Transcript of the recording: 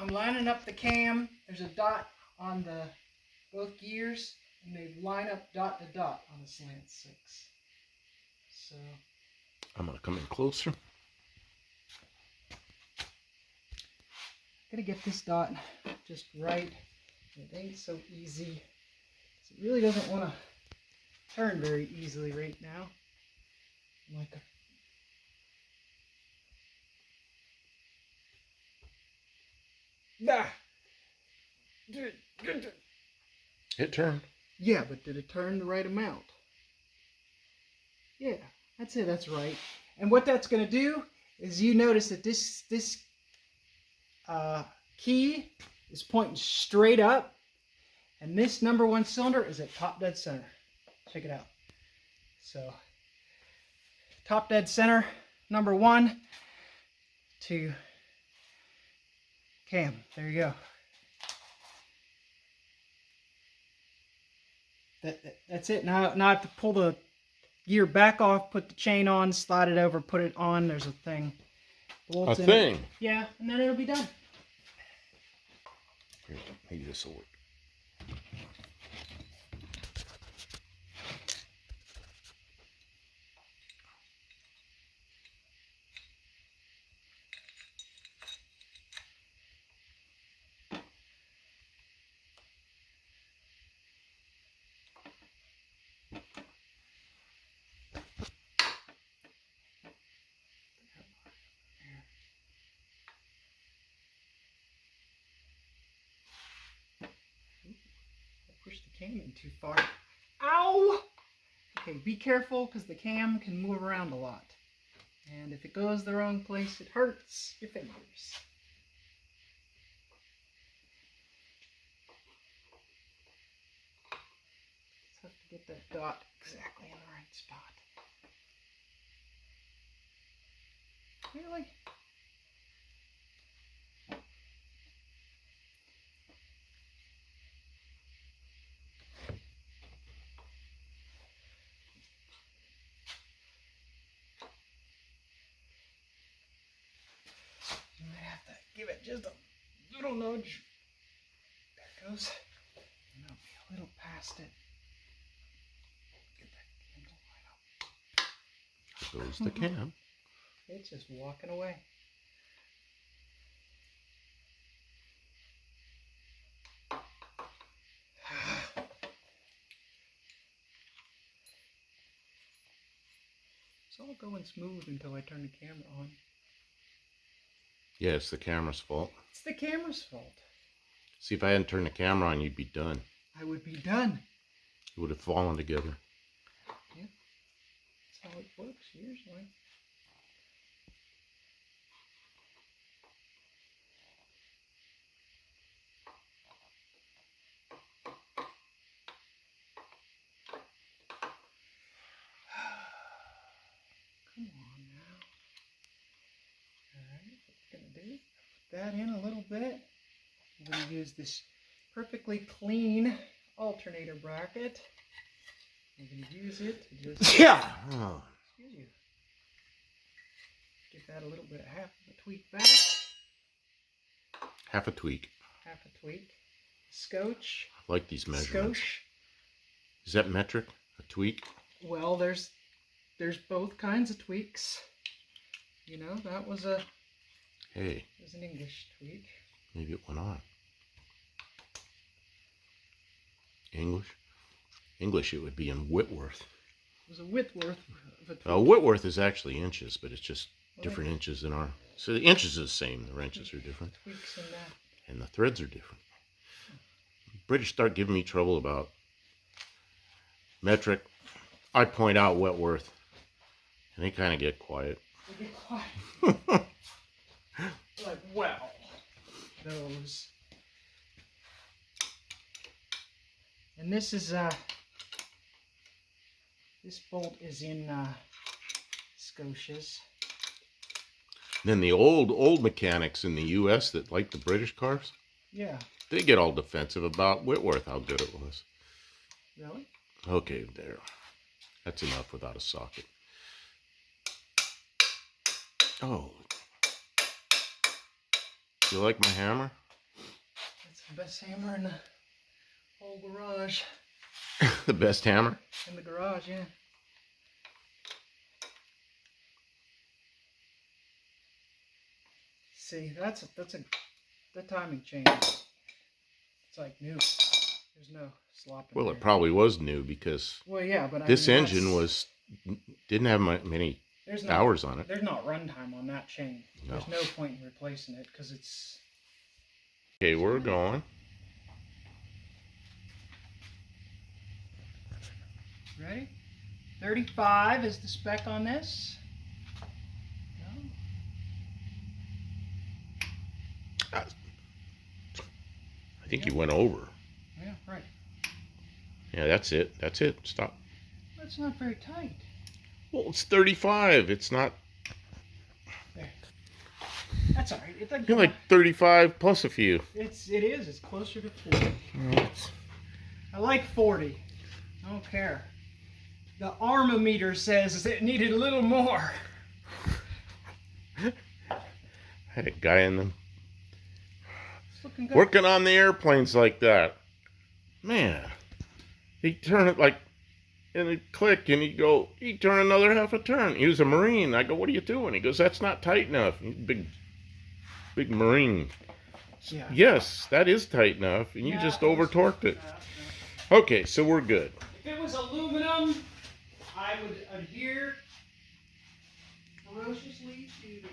I'm lining up the cam. There's a dot on the both gears, and they line up dot to dot on the Slant 6. So I'm gonna come in closer. Gotta get this dot just right. It ain't so easy. It really doesn't want to turn very easily right now. Like a It turned. Yeah, but did it turn the right amount? Yeah, that's it. That's right. And what that's going to do is you notice that this key is pointing straight up, and this number 1 cylinder is at top dead center. Check it out. So, top dead center, number 1 to cam. There you go. That's it. Now I have to pull the gear back off, put the chain on, slide it over, put it on. There's a thing. A thing? It. Yeah, and then it'll be done. Here, maybe this will work. Push the cam in too far. Ow! Okay, be careful because the cam can move around a lot. And if it goes the wrong place, it hurts your fingers. Just have to get that dot exactly in the right spot. Really? You might have to give it just a little nudge. There it goes. And I'll be a little past it. Get that candle line up. Goes the cam. It's just walking away. It's all going smooth until I turn the camera on. Yeah, it's the camera's fault. It's the camera's fault. See, if I hadn't turned the camera on, you'd be done. I would be done. It would have fallen together. Yeah. That's how it works usually. Come on now. Alright, what we're going to do, put that in a little bit. I'm going to use this perfectly clean alternator bracket. I'm going to use it to just... Yeah! Oh. Excuse you. Give that a little bit, half of a tweak back. Half a tweak. Half a tweak. Scotch. I like these measurements. Scotch. Is that metric? A tweak? Well, there's both kinds of tweaks. You know, that was an English tweak. Maybe it went on. English, it would be in Whitworth. It was a Whitworth of a tweak. Whitworth is actually inches, but it's just different inches than our... So the inches are the same, the wrenches are different. Tweaks in that. And the threads are different. British start giving me trouble about metric. I point out Whitworth, and they kind of get quiet. They get quiet. Like, well, those. And this is, this bolt is in Scotia's. Then the old mechanics in the U.S. that like the British cars, yeah, they get all defensive about Whitworth, how good it was. Really? Okay, there. That's enough without a socket. Oh. You like my hammer? The best hammer in the whole garage. The best hammer? In the garage, yeah. See, the timing change. It's like new. There's no slop in Well, there. it probably was new because Well, yeah, but this I mean, engine didn't have many hours on it. There's not runtime on that chain. No. There's no point in replacing it because it's. Okay, we're going. Ready? 35 is the spec on this. No? I think you went over. Yeah, right. Yeah, that's it. That's it. Stop. That's not very tight. Well, it's 35. It's not. There. That's all right. It doesn't. You're like 35 plus a few. It is. It's closer to 40. I like 40. I don't care. The armometer says it needed a little more. I had a guy in them It's looking good. working on the airplanes like that. Man, he'd turn it like, and it'd click, and he'd turn another half a turn. He was a Marine. I go, what are you doing? He goes, that's not tight enough. Big Marine. Yeah. Yes, that is tight enough, and you just over torqued it. Okay, so we're good. If it was aluminum, I would adhere ferociously to the